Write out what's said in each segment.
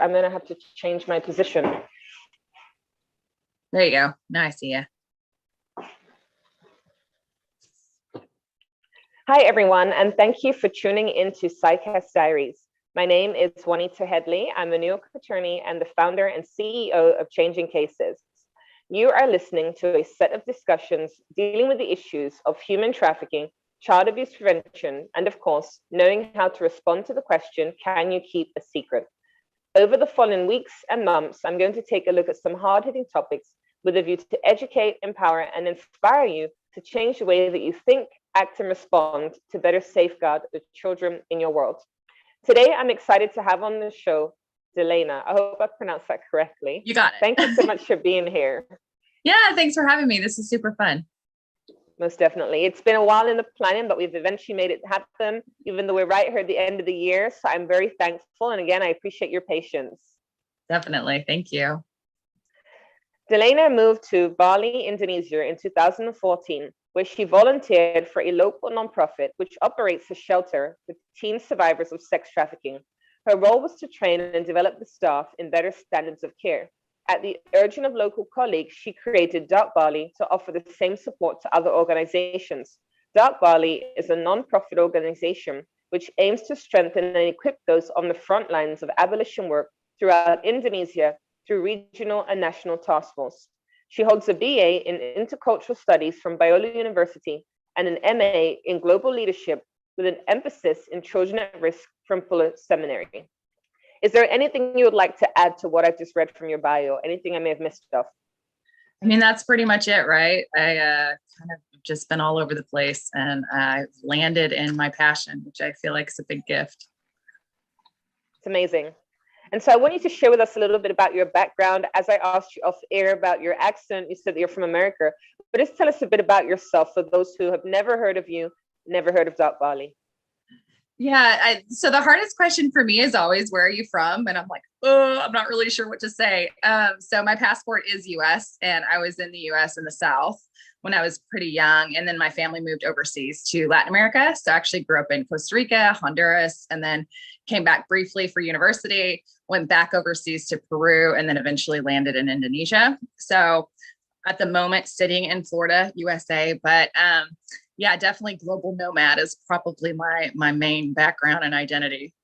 I'm going to have to change my position. There you go. Now I see you. Hi, everyone, and thank you for tuning into PsyCast Diaries. My name is Juanita Headley. I'm a New York attorney and the founder and CEO of Changing Cases. You are listening to a set of discussions dealing with the issues of human trafficking, child abuse prevention, and of course, knowing how to respond to the question, can you keep a secret? Over the following weeks and months, I'm going to take a look at some hard-hitting topics with a view to educate, empower, and inspire you to change the way that you think, act, and respond to better safeguard the children in your world. Today, I'm excited to have on the show, Delana. I hope I pronounced that correctly. You got it. Thank you so much for being here. Yeah, thanks for having me. This is super fun. Most definitely. It's been a while in the planning, but we've eventually made it happen, even though we're right here at the end of the year. So I'm very thankful. And again, I appreciate your patience. Definitely. Thank you. Delana moved to Bali, Indonesia in 2014, where she volunteered for a local nonprofit which operates a shelter for teen survivors of sex trafficking. Her role was to train and develop the staff in better standards of care. At the urging of local colleagues, she created Dark Bali to offer the same support to other organizations. Dark Bali is a non-profit organization which aims to strengthen and equip those on the front lines of abolition work throughout Indonesia through regional and national task force. She holds a BA in Intercultural Studies from Biola University and an MA in Global Leadership with an emphasis in children at risk from Fuller Seminary. Is there anything you would like to add to what I've just read from your bio? Anything I may have missed off? I mean, that's pretty much it, right? I kind of just been all over the place and I've landed in my passion, which I feel like is a big gift. It's amazing. And so I want you to share with us a little bit about your background. As I asked you off air about your accent, you said that you're from America, but just tell us a bit about yourself for those who have never heard of you, never heard of Dark Bali. Yeah. So the hardest question for me is always, where are you from? And I'm like, oh, I'm not really sure what to say. So my passport is US and I was in the US in the South when I was pretty young. And then my family moved overseas to Latin America. So I actually grew up in Costa Rica, Honduras, and then came back briefly for university, went back overseas to Peru, and then eventually landed in Indonesia. So at the moment, sitting in Florida, USA, but yeah, definitely global nomad is probably my main background and identity.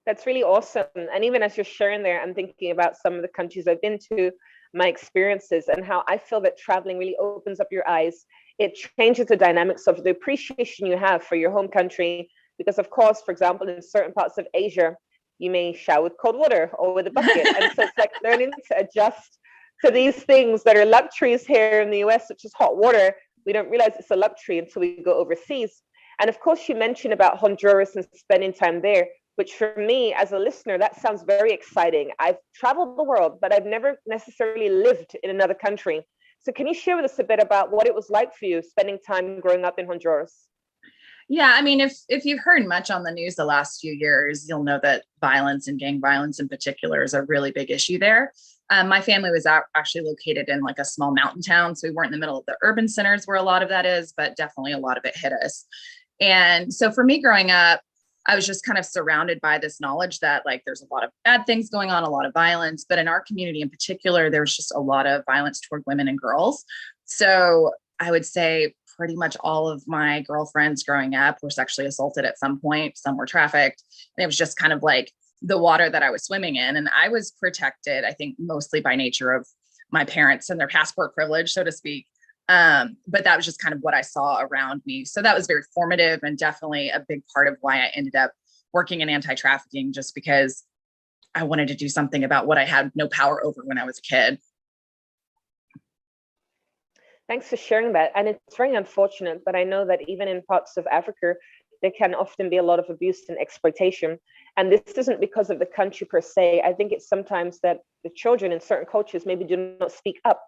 That's really awesome. And even as you're sharing there, I'm thinking about some of the countries I've been to, my experiences, and how I feel that traveling really opens up your eyes. It changes the dynamics of the appreciation you have for your home country. Because of course, for example, in certain parts of Asia, you may shower with cold water or with a bucket. And so it's like learning to adjust to these things that are luxuries here in the US, which is hot water. We don't realize it's a luxury until we go overseas. And of course, you mentioned about Honduras and spending time there, which for me as a listener, that sounds very exciting. I've traveled the world, but I've never necessarily lived in another country. So can you share with us a bit about what it was like for you spending time growing up in Honduras? Yeah, I mean, if you've heard much on the news the last few years, you'll know that violence and gang violence in particular is a really big issue there. My family was actually located in like a small mountain town. So we weren't in the middle of the urban centers where a lot of that is, but definitely a lot of it hit us. And so for me growing up, I was just kind of surrounded by this knowledge that like there's a lot of bad things going on, a lot of violence, but in our community in particular, there's just a lot of violence toward women and girls. So I would say pretty much all of my girlfriends growing up were sexually assaulted at some point. Some were trafficked. And it was just kind of like the water that I was swimming in. And I was protected, I think, mostly by nature of my parents and their passport privilege, so to speak. But that was just kind of what I saw around me. So that was very formative and definitely a big part of why I ended up working in anti-trafficking, just because I wanted to do something about what I had no power over when I was a kid. Thanks for sharing that. And it's very unfortunate, but I know that even in parts of Africa, there can often be a lot of abuse and exploitation. And this isn't because of the country per se. I think it's sometimes that the children in certain cultures maybe do not speak up.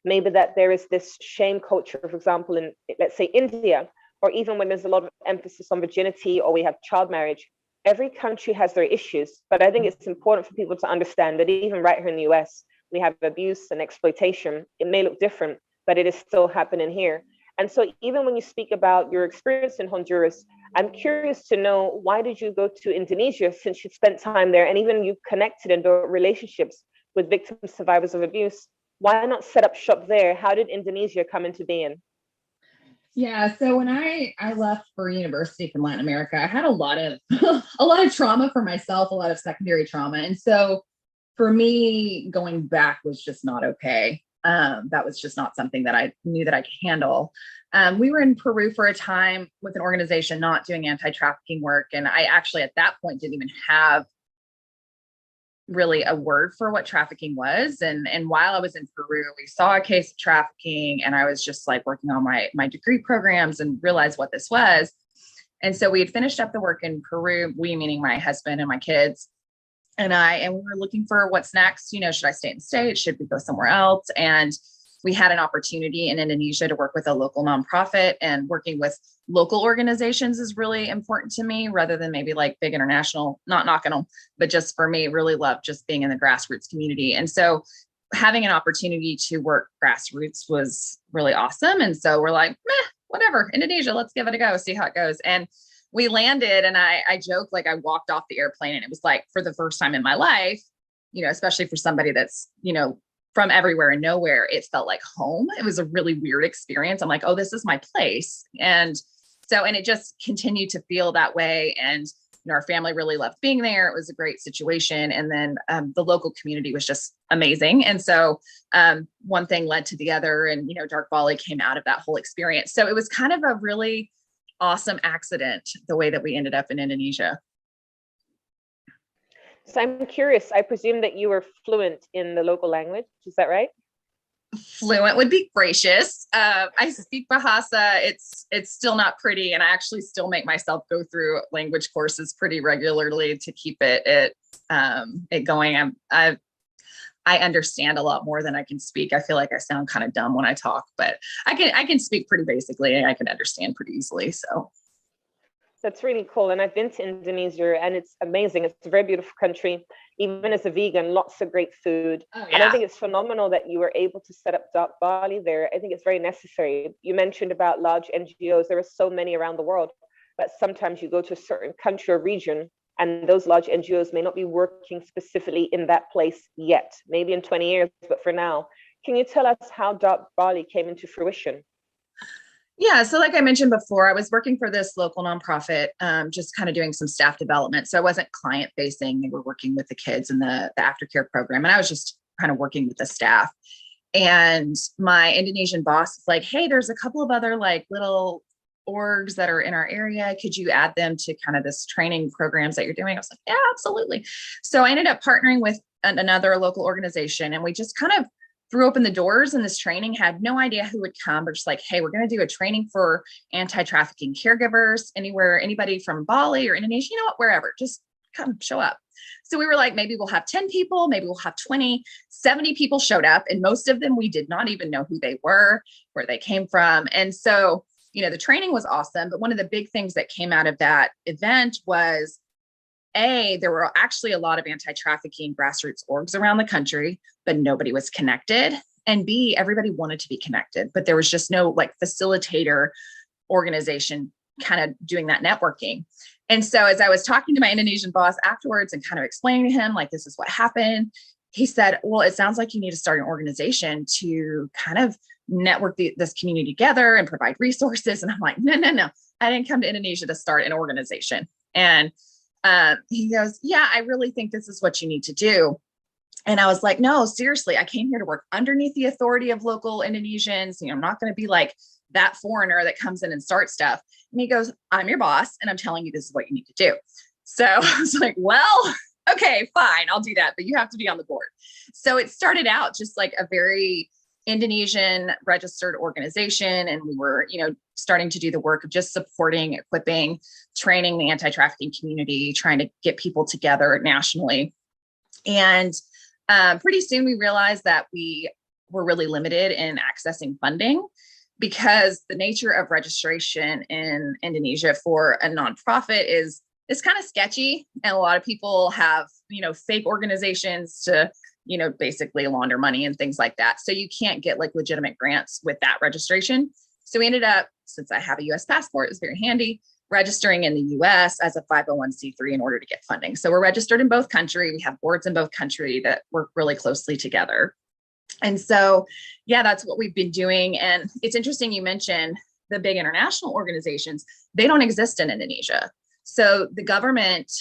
Maybe that there is this shame culture, for example, in, let's say, India, or even when there's a lot of emphasis on virginity or we have child marriage. Every country has their issues, but I think it's important for people to understand that even right here in the US, we have abuse and exploitation. It may look different, but it is still happening here. And so even when you speak about your experience in Honduras, I'm curious to know, why did you go to Indonesia since you spent time there and even you've connected and built relationships with victims, survivors of abuse? Why not set up shop there? How did Indonesia come into being? Yeah, so when I left for university from Latin America, I had a lot of a lot of trauma for myself, a lot of secondary trauma. And so for me, going back was just not okay. That was just not something that I knew that I could handle. We were in Peru for a time with an organization not doing anti-trafficking work. And I actually at that point didn't even have really a word for what trafficking was. And while I was in Peru, we saw a case of trafficking, and I was just like working on my degree programs and realized what this was. And so we had finished up the work in Peru, we meaning my husband and my kids. And we were looking for what's next. You know, should I stay in the States? Should we go somewhere else? And we had an opportunity in Indonesia to work with a local nonprofit, and working with local organizations is really important to me, rather than maybe like big international, not knocking them, but just for me, really love just being in the grassroots community. And so having an opportunity to work grassroots was really awesome. And so we're like, whatever, Indonesia, let's give it a go, see how it goes. And we landed, and I joked, like I walked off the airplane and it was like, for the first time in my life, you know, especially for somebody that's, you know, from everywhere and nowhere, it felt like home. It was a really weird experience. I'm like, oh, this is my place. And it just continued to feel that way. And, you know, our family really loved being there. It was a great situation. And then the local community was just amazing. And so one thing led to the other, and, you know, Dark Bali came out of that whole experience. So it was kind of a really awesome accident, the way that we ended up in Indonesia. So I'm curious, I presume that you were fluent in the local language. Is that right? Fluent would be gracious. I speak Bahasa. It's still not pretty, and I actually still make myself go through language courses pretty regularly to keep it going. I understand a lot more than I can speak. I feel like I sound kind of dumb when I talk, but I can speak pretty basically, and I can understand pretty easily. So that's really cool. And I've been to Indonesia, and it's amazing. It's a very beautiful country. Even as a vegan, lots of great food. oh, And I yeah. think it's phenomenal that you were able to set up Dark Bali there. I think it's very necessary. You mentioned about large NGOs. There are so many around the world, but sometimes you go to a certain country or region, and those large NGOs may not be working specifically in that place yet, maybe in 20 years, but for now. Can you tell us how Dark Bali came into fruition? Yeah. So like I mentioned before, I was working for this local nonprofit, just kind of doing some staff development. So I wasn't client facing. They were working with the kids in the aftercare program. And I was just kind of working with the staff. And my Indonesian boss was like, hey, there's a couple of other like little orgs that are in our area. Could you add them to kind of this training programs that you're doing? I was like, yeah, absolutely. So I ended up partnering with another local organization, and we just kind of threw open the doors in this training, had no idea who would come, but just like, hey, we're going to do a training for anti-trafficking caregivers anywhere, anybody from Bali or Indonesia, you know what, wherever, just come show up. So we were like, maybe we'll have 10 people, maybe we'll have 20, 70 people showed up. And most of them, we did not even know who they were, where they came from. And so, you know, the training was awesome. But one of the big things that came out of that event was, there were actually a lot of anti-trafficking grassroots orgs around the country, but nobody was connected. And B, everybody wanted to be connected, but there was just no like facilitator organization kind of doing that networking. And so as I was talking to my Indonesian boss afterwards and kind of explaining to him, like, this is what happened, he said, well, it sounds like you need to start an organization to kind of network this community together and provide resources. And I'm like, no, I didn't come to Indonesia to start an organization. And he goes, yeah, I really think this is what you need to do. And I was like, no, seriously, I came here to work underneath the authority of local Indonesians. You know, I'm not going to be like that foreigner that comes in and starts stuff. And he goes, I'm your boss, and I'm telling you, this is what you need to do. So I was like, well, okay, fine, I'll do that, but you have to be on the board. So it started out just like a very Indonesian registered organization. And we were, you know, starting to do the work of just supporting, equipping, training the anti-trafficking community, trying to get people together nationally. And pretty soon we realized that we were really limited in accessing funding, because the nature of registration in Indonesia for a nonprofit is kind of sketchy. And a lot of people have, you know, fake organizations to, you know, basically launder money and things like that. So you can't get like legitimate grants with that registration. So we ended up, since I have a US passport, it was very handy. registering in the US as a 501c3 in order to get funding. So we're registered in both countries. We have boards in both countries that work really closely together. And so, yeah, that's what we've been doing. And it's interesting you mentioned the big international organizations. They don't exist in Indonesia. So the government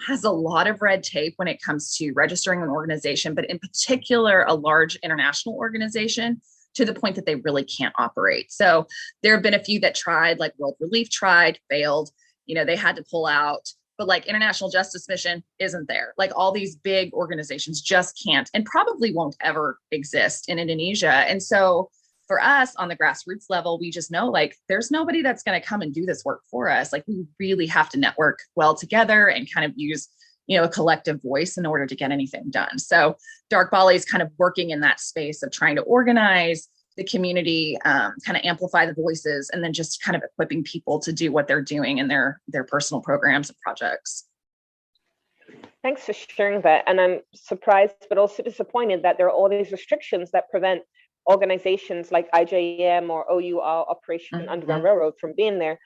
has a lot of red tape when it comes to registering an organization, but in particular, a large international organization, to the point that they really can't operate. So there have been a few that tried, like World Relief tried, failed, they had to pull out, but like International Justice Mission isn't there. Like all these big organizations just can't and probably won't ever exist in Indonesia. And so for us on the grassroots level, we just know like there's nobody that's going to come and do this work for us. Like we really have to network well together and kind of use a collective voice in order to get anything done. So Dark Bali is kind of working in that space of trying to organize the community, kind of amplify the voices, and then just kind of equipping people to do what they're doing in their personal programs and projects. Thanks for sharing that. And I'm surprised, but also disappointed that there are all these restrictions that prevent organizations like IJM or OUR, Operation Underground Railroad, from being there,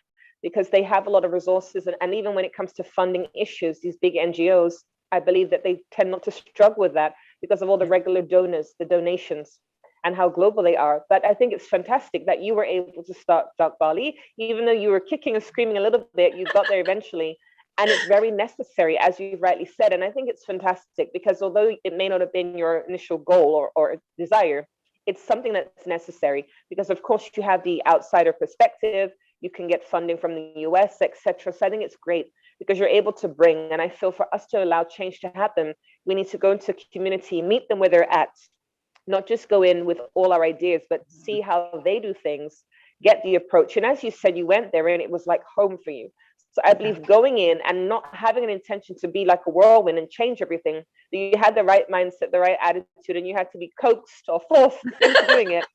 because they have a lot of resources. And even when it comes to funding issues, these big NGOs, I believe that they tend not to struggle with that because of all the regular donors, the donations, and how global they are. But I think it's fantastic that you were able to start Dark Bali, even though you were kicking and screaming a little bit, you got there eventually. And it's very necessary, as you've rightly said. And I think it's fantastic because although it may not have been your initial goal or desire, it's something that's necessary because, of course, you have the outsider perspective, you can get funding from the US, etc. So I think it's great because you're able to bring, and I feel for us to allow change to happen, we need to go into community, meet them where they're at, not just go in with all our ideas, but see how they do things, get the approach. And as you said, you went there and it was like home for you. So I believe going in and not having an intention to be like a whirlwind and change everything, that you had the right mindset, the right attitude, and you had to be coaxed or forced into doing it.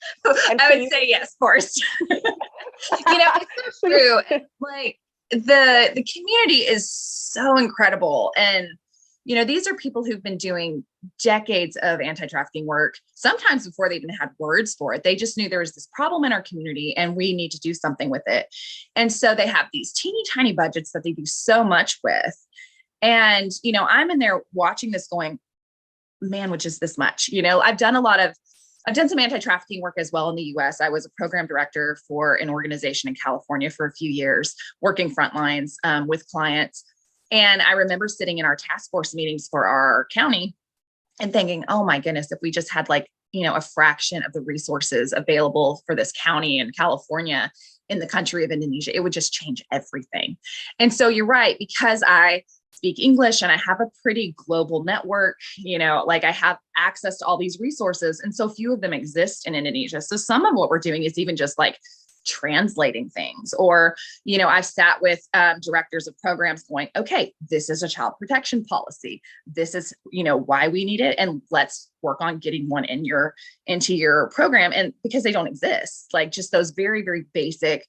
And I would say yes, forced. It's so true. Like the community is so incredible. And these are people who've been doing decades of anti-trafficking work, sometimes before they even had words for it. They just knew there was this problem in our community and we need to do something with it. And so they have these teeny tiny budgets that they do so much with. And, I'm in there watching this going, man, which is this much, I've done some anti-trafficking work as well in the US. I was a program director for an organization in California for a few years, working frontlines with clients. And I remember sitting in our task force meetings for our county and thinking, oh my goodness, if we just had a fraction of the resources available for this county in California in the country of Indonesia, it would just change everything. And so you're right, because I speak English and I have a pretty global network, I have access to all these resources. And so few of them exist in Indonesia. So some of what we're doing is even just translating things, or I've sat with directors of programs going, okay, this is a child protection policy, this is why we need it, and let's work on getting one into your program. And because they don't exist, just those very, very basic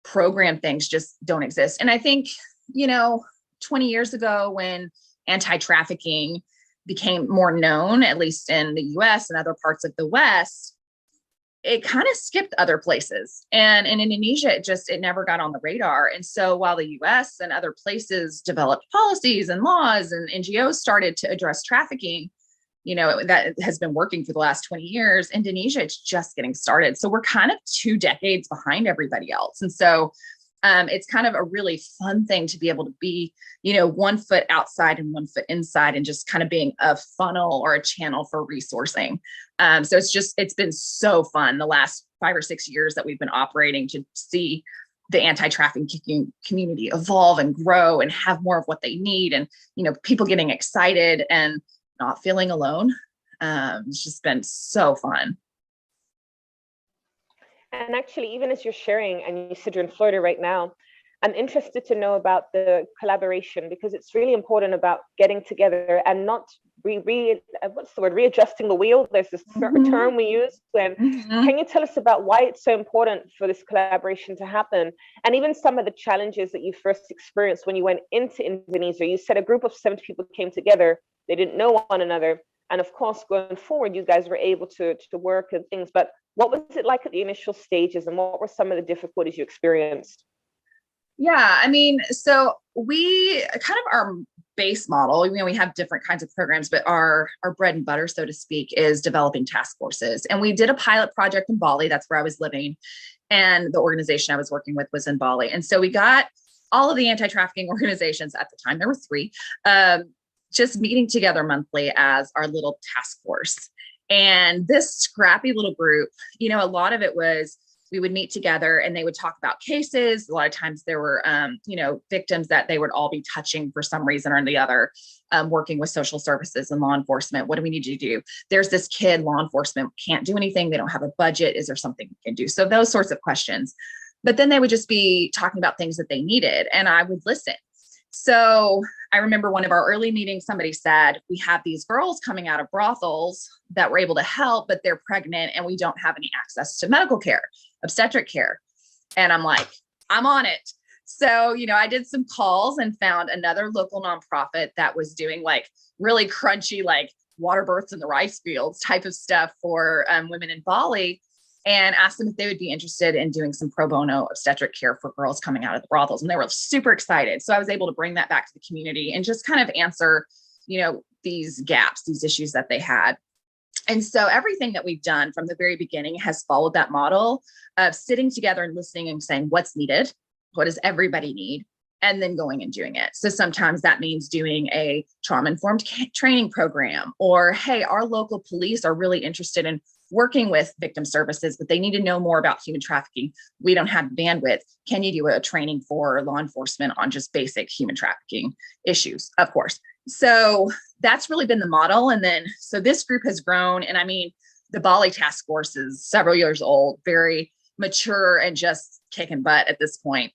program things just don't exist. And I think 20 years ago, when anti-trafficking became more known, at least in the US and other parts of the West, it kind of skipped other places. And in Indonesia, it never got on the radar. And so while the US and other places developed policies and laws and NGOs started to address trafficking, that has been working for the last 20 years, Indonesia, it's just getting started. So we're kind of 2 decades behind everybody else. And so it's kind of a really fun thing to be able to be, 1 foot outside and 1 foot inside, and just kind of being a funnel or a channel for resourcing. So it's been so fun the last 5 or 6 years that we've been operating to see the anti-trafficking community evolve and grow and have more of what they need. And, people getting excited and not feeling alone. It's just been so fun. And actually, even as you're sharing, and you said you're in Florida right now, I'm interested to know about the collaboration, because it's really important about getting together and not readjusting the wheel. There's this term we use. Can you tell us about why it's so important for this collaboration to happen? And even some of the challenges that you first experienced when you went into Indonesia. You said a group of 70 people came together. They didn't know one another. And of course, going forward, you guys were able to work and things. But what was it like at the initial stages, and what were some of the difficulties you experienced? Yeah, I mean, so we kind of our base model, we have different kinds of programs, but our bread and butter, so to speak, is developing task forces. And we did a pilot project in Bali. That's where I was living. And the organization I was working with was in Bali. And so we got all of the anti-trafficking organizations at the time, there were three, um, just meeting together monthly as our little task force. And this scrappy little group, a lot of it was we would meet together and they would talk about cases. A lot of times there were, victims that they would all be touching for some reason or the other, working with social services and law enforcement. What do we need to do? There's this kid, law enforcement can't do anything. They don't have a budget. Is there something we can do? So those sorts of questions. But then they would just be talking about things that they needed and I would listen. So I remember one of our early meetings, somebody said, we have these girls coming out of brothels that were able to help, but they're pregnant and we don't have any access to medical care, obstetric care. And I'm like, I'm on it. So, I did some calls and found another local nonprofit that was doing like really crunchy, like water births in the rice fields type of stuff for women in Bali, and asked them if they would be interested in doing some pro bono obstetric care for girls coming out of the brothels. And they were super excited. So I was able to bring that back to the community and just kind of answer, these gaps, these issues that they had. And so everything that we've done from the very beginning has followed that model of sitting together and listening and saying, what's needed? What does everybody need? And then going and doing it. So sometimes that means doing a trauma-informed training program, or, hey, our local police are really interested in working with victim services, but they need to know more about human trafficking. We don't have bandwidth. Can you do a training for law enforcement on just basic human trafficking issues? Of course. So that's really been the model. And then, so this group has grown. And I mean, the Bali task force is several years old, very mature and just kicking butt at this point.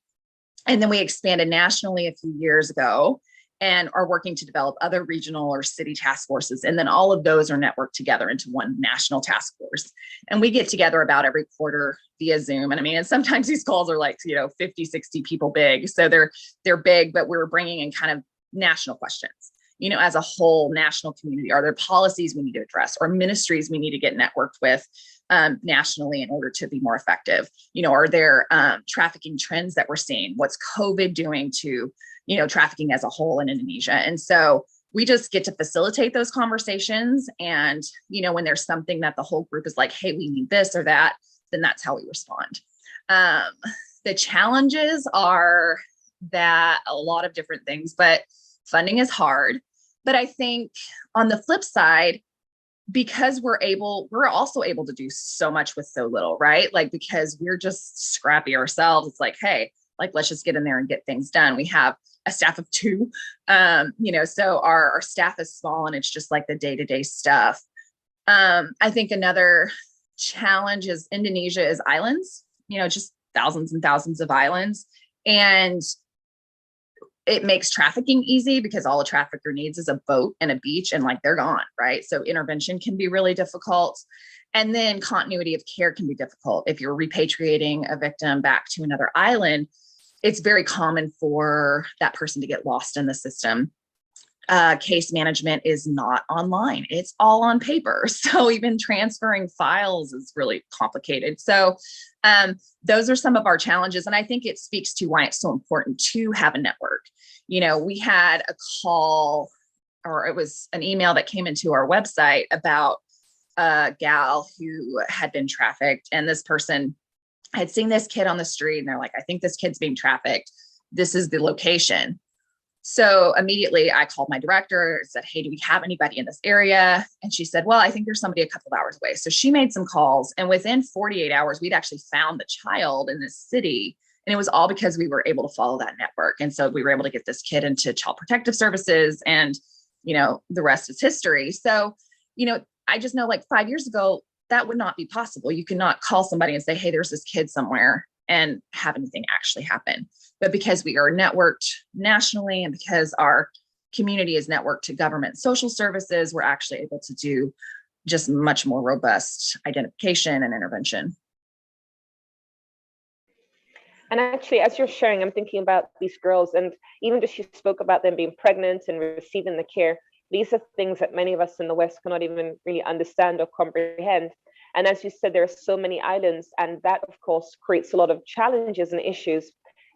And then we expanded nationally a few years ago and are working to develop other regional or city task forces. And then all of those are networked together into one national task force. And we get together about every quarter via Zoom. And I mean, and sometimes these calls are like, 50, 60 people big. So they're big, but we're bringing in kind of national questions, as a whole national community. Are there policies we need to address or ministries we need to get networked with nationally in order to be more effective? Are there trafficking trends that we're seeing? What's COVID doing to trafficking as a whole in Indonesia? And so we just get to facilitate those conversations. And, when there's something that the whole group is like, hey, we need this or that, then that's how we respond. The challenges are that a lot of different things, but funding is hard. But I think on the flip side, because we're also able to do so much with so little, right? Like, because we're just scrappy ourselves. It's like, hey, let's just get in there and get things done. We have a staff of 2, so our staff is small and it's just like the day-to-day stuff. I think another challenge is Indonesia is islands, just thousands and thousands of islands. And it makes trafficking easy because all a trafficker needs is a boat and a beach and they're gone, right? So intervention can be really difficult. And then continuity of care can be difficult. If you're repatriating a victim back to another island, it's very common for that person to get lost in the system. Case management is not online. It's all on paper. So even transferring files is really complicated. So those are some of our challenges. And I think it speaks to why it's so important to have a network. We had a call, or it was an email that came into our website about a gal who had been trafficked. And this person had seen this kid on the street and they're like, I think this kid's being trafficked. This is the location. So immediately I called my director, said, hey, do we have anybody in this area? And she said, well, I think there's somebody a couple of hours away. So she made some calls, and within 48 hours, we'd actually found the child in this city. And it was all because we were able to follow that network. And so we were able to get this kid into Child Protective Services, and, the rest is history. So, I just know 5 years ago, that would not be possible. You cannot call somebody and say, hey, there's this kid somewhere, and have anything actually happen. But because we are networked nationally and because our community is networked to government social services, we're actually able to do just much more robust identification and intervention. And actually, as you're sharing, I'm thinking about these girls, and even just you spoke about them being pregnant and receiving the care. These are things that many of us in the West cannot even really understand or comprehend. And as you said, there are so many islands, and that, of course, creates a lot of challenges and issues.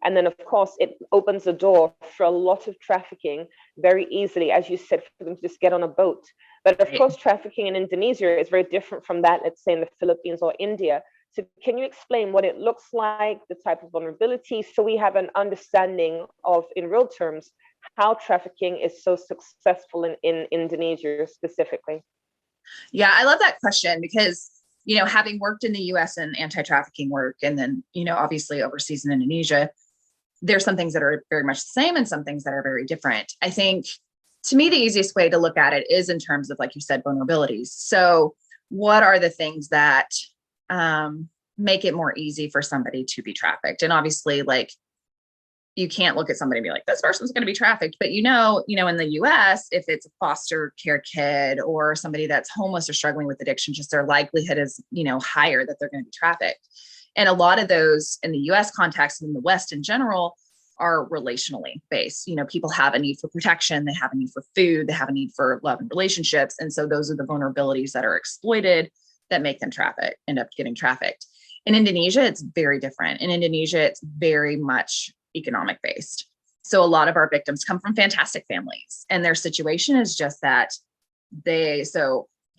And then, of course, it opens the door for a lot of trafficking very easily, as you said, for them to just get on a boat. But of course, trafficking in Indonesia is very different from that, let's say, in the Philippines or India. So can you explain what it looks like, the type of vulnerability, so we have an understanding of, in real terms, how trafficking is so successful in Indonesia specifically? Yeah, I love that question because, having worked in the US in anti-trafficking work, and then, obviously overseas in Indonesia, there's some things that are very much the same and some things that are very different. I think, to me, the easiest way to look at it is in terms of, like you said, vulnerabilities. So what are the things that make it more easy for somebody to be trafficked? And obviously, like, you can't look at somebody and be like, this person's going to be trafficked. But in the US, if it's a foster care kid or somebody that's homeless or struggling with addiction, just their likelihood is, higher that they're going to be trafficked. And a lot of those in the US context and in the West in general are relationally based. People have a need for protection, they have a need for food, they have a need for love and relationships. And so those are the vulnerabilities that are exploited that make them end up getting trafficked. In Indonesia, it's very different. In Indonesia, it's very much economic based. So a lot of our victims come from fantastic families, and their situation is just that the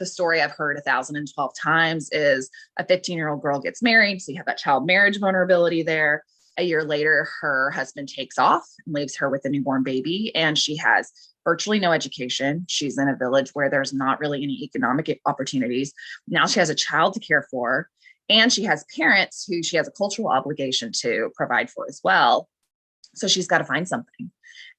story I've heard 1,012 times is a 15-year-old girl gets married. So you have that child marriage vulnerability there. A year later, her husband takes off and leaves her with a newborn baby, and she has virtually no education. She's in a village where there's not really any economic opportunities. Now she has a child to care for, and she has parents who she has a cultural obligation to provide for as well. So she's got to find something.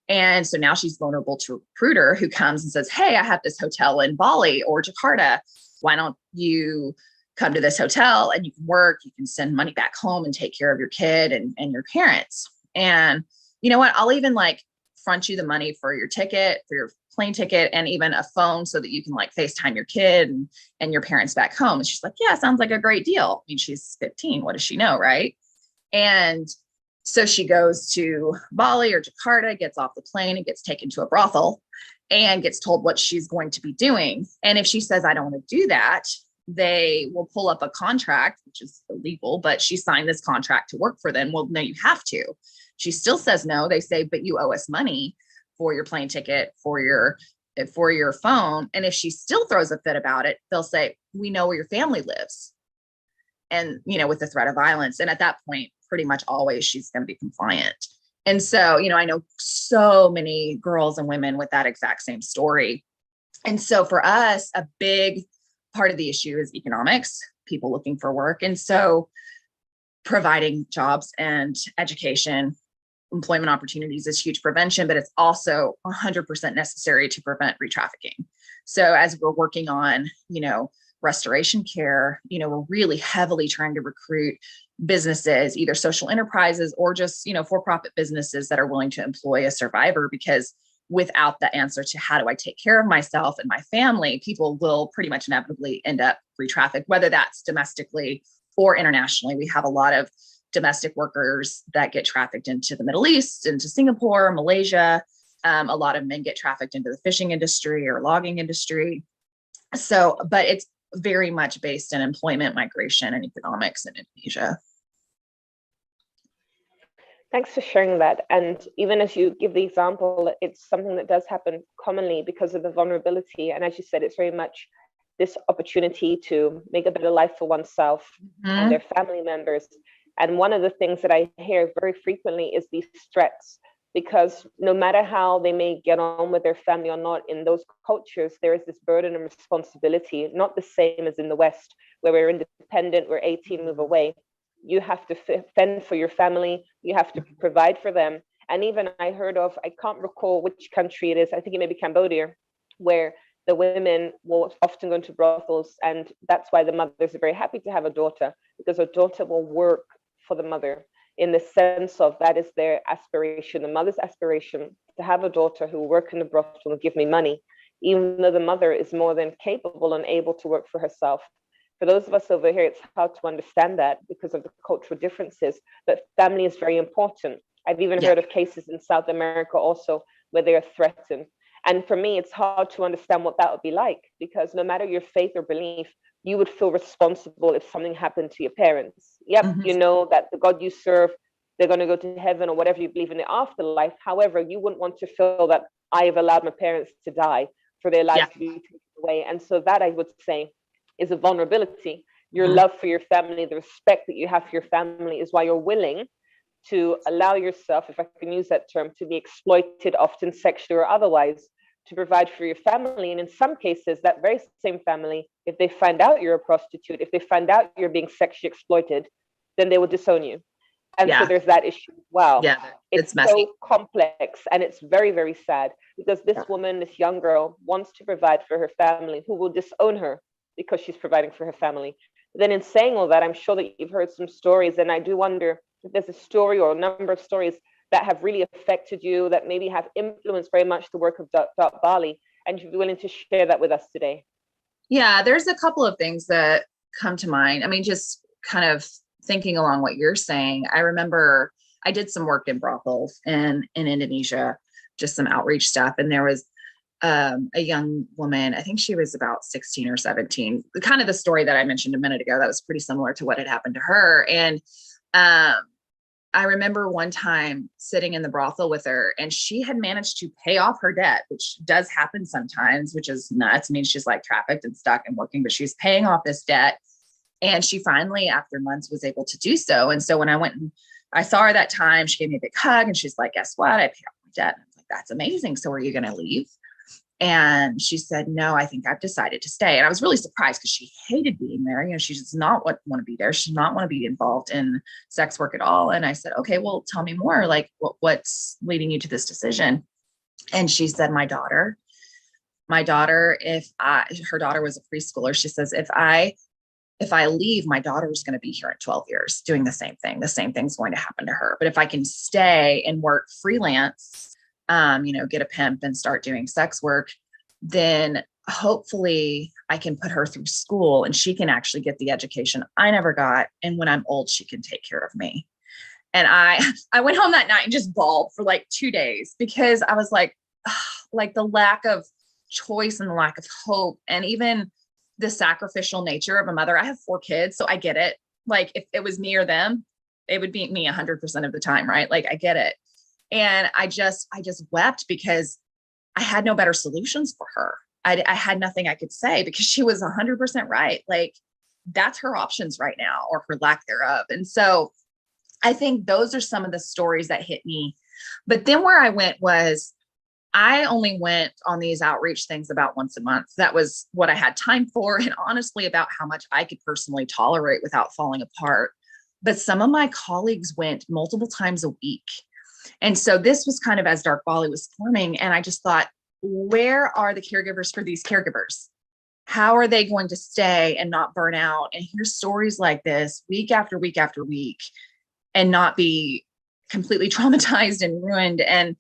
And so now she's vulnerable to a recruiter who comes and says, hey, I have this hotel in Bali or Jakarta. Why don't you come to this hotel and you can work, you can send money back home and take care of your kid and your parents. And you know what? I'll even like front you the money for your ticket, for your plane ticket, and even a phone so that you can like FaceTime your kid and your parents back home. And she's like, yeah, sounds like a great deal. I mean, she's 15. What does she know? Right. And so she goes to Bali or Jakarta, gets off the plane and gets taken to a brothel and gets told what she's going to be doing. And if she says, I don't want to do that, they will pull up a contract, which is illegal, but she signed this contract to work for them. Well, no, you have to. She still says no. They say, but you owe us money for your plane ticket, for your phone. And if she still throws a fit about it, they'll say, we know where your family lives. And, with the threat of violence. And at that point, pretty much always she's going to be compliant. And so, I know so many girls and women with that exact same story. And so for us, a big part of the issue is economics, people looking for work. And so providing jobs and education, employment opportunities is huge prevention, but it's also 100% necessary to prevent re-trafficking. So as we're working on, restoration care, we're really heavily trying to recruit businesses, either social enterprises or just, for-profit businesses that are willing to employ a survivor, because without the answer to how do I take care of myself and my family, people will pretty much inevitably end up re-trafficked, whether that's domestically or internationally. We have a lot of domestic workers that get trafficked into the Middle East, into Singapore, Malaysia. A lot of men get trafficked into the fishing industry or logging industry. So, but it's very much based in employment, migration, and economics in Indonesia. Thanks for sharing that. And even as you give the example, it's something that does happen commonly because of the vulnerability. And as you said, it's very much this opportunity to make a better life for oneself and their family members. And one of the things that I hear very frequently is these threats, because no matter how they may get on with their family or not, in those cultures, there is this burden and responsibility, not the same as in the West, where we're independent, we're 18, move away. You have to fend for your family, you have to provide for them. And even I heard of, I can't recall which country it is, I think it may be Cambodia, where the women will often go into brothels, and that's why the mothers are very happy to have a daughter, because a daughter will work for the mother, in the sense of that is their aspiration, the mother's aspiration, to have a daughter who will work in the brothel and give me money, even though the mother is more than capable and able to work for herself. For those of us over here, it's hard to understand that because of the cultural differences, but family is very important. I've even heard of cases in South America also where they are threatened. And for me, it's hard to understand what that would be like, because no matter your faith or belief, you would feel responsible if something happened to your parents. Yep, you know that the God you serve they're going to go to heaven or whatever you believe in the afterlife. However, you wouldn't want to feel that I have allowed my parents to die for their lives to be taken away. And so that, I would say, is a vulnerability. Your love for your family, the respect that you have for your family, is why you're willing to allow yourself, if I can use that term, to be exploited, often sexually or otherwise, to provide for your family. And in some cases, that very same family, if they find out you're a prostitute, if they find out you're being sexually exploited, then they will disown you. And so there's that issue as well. Yeah, it's messy. So complex, and it's very, very sad, because this woman, this young girl, wants to provide for her family, who will disown her because she's providing for her family. But then in saying all that, I'm sure that you've heard some stories, and I do wonder if there's a story or a number of stories that have really affected you, that maybe have influenced very much the work of Dr. Bali, and you'd be willing to share that with us today. Yeah, there's a couple of things that come to mind. I mean, just kind of thinking along what you're saying, I remember I did some work in brothels in Indonesia, just some outreach stuff. And there was a young woman, I think she was about 16 or 17, kind of the story that I mentioned a minute ago, that was pretty similar to what had happened to her. And I remember one time sitting in the brothel with her, and she had managed to pay off her debt, which does happen sometimes, which is nuts. I mean, she's like trafficked and stuck and working, but she's paying off this debt. And she finally, after months, was able to do so. And so when I went and I saw her that time, she gave me a big hug, and she's like, guess what? I paid off my debt. And I was like, that's amazing. So are you going to leave? And she said, no, I think I've decided to stay. And I was really surprised, because she hated being there. You know, she does not want to be there. She does not want to be involved in sex work at all. And I said, okay, well, tell me more. Like, what's leading you to this decision? And she said, my daughter, her daughter was a preschooler. She says, if I leave, my daughter is going to be here in 12 years doing the same thing. The same thing's going to happen to her. But if I can stay and work freelance, get a pimp and start doing sex work, then hopefully I can put her through school and she can actually get the education I never got. And when I'm old, she can take care of me. And I went home that night and just bawled for like 2 days, because I was like the lack of choice and the lack of hope, and even the sacrificial nature of a mother. I have 4 kids, so I get it. Like, if it was me or them, it would be me 100% of the time, right? Like, I get it. And I just wept, because I had no better solutions for her. I had nothing I could say, because she was 100% right. Like, that's her options right now, or her lack thereof. And so I think those are some of the stories that hit me. But then where I went was, I only went on these outreach things about once a month. That was what I had time for, and honestly about how much I could personally tolerate without falling apart. But some of my colleagues went multiple times a week. And so this was kind of as Dark Bali was forming. And I just thought, where are the caregivers for these caregivers? How are they going to stay and not burn out and hear stories like this week after week after week, and not be completely traumatized and ruined and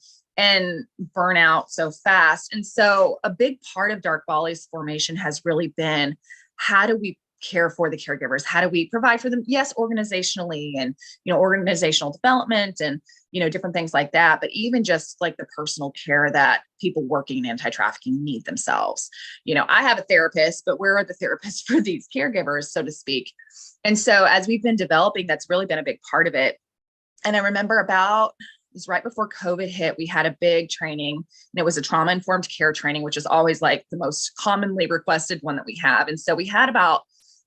burn out so fast? And so a big part of Dark Bali's formation has really been, how do we care for the caregivers? How do we provide for them? Yes, organizationally, and, organizational development, and, different things like that. But even just like the personal care that people working in anti-trafficking need themselves. I have a therapist, but where are the therapists for these caregivers, so to speak? And so as we've been developing, that's really been a big part of it. And I remember it was right before COVID hit, we had a big training, and it was a trauma-informed care training, which is always like the most commonly requested one that we have. And so we had about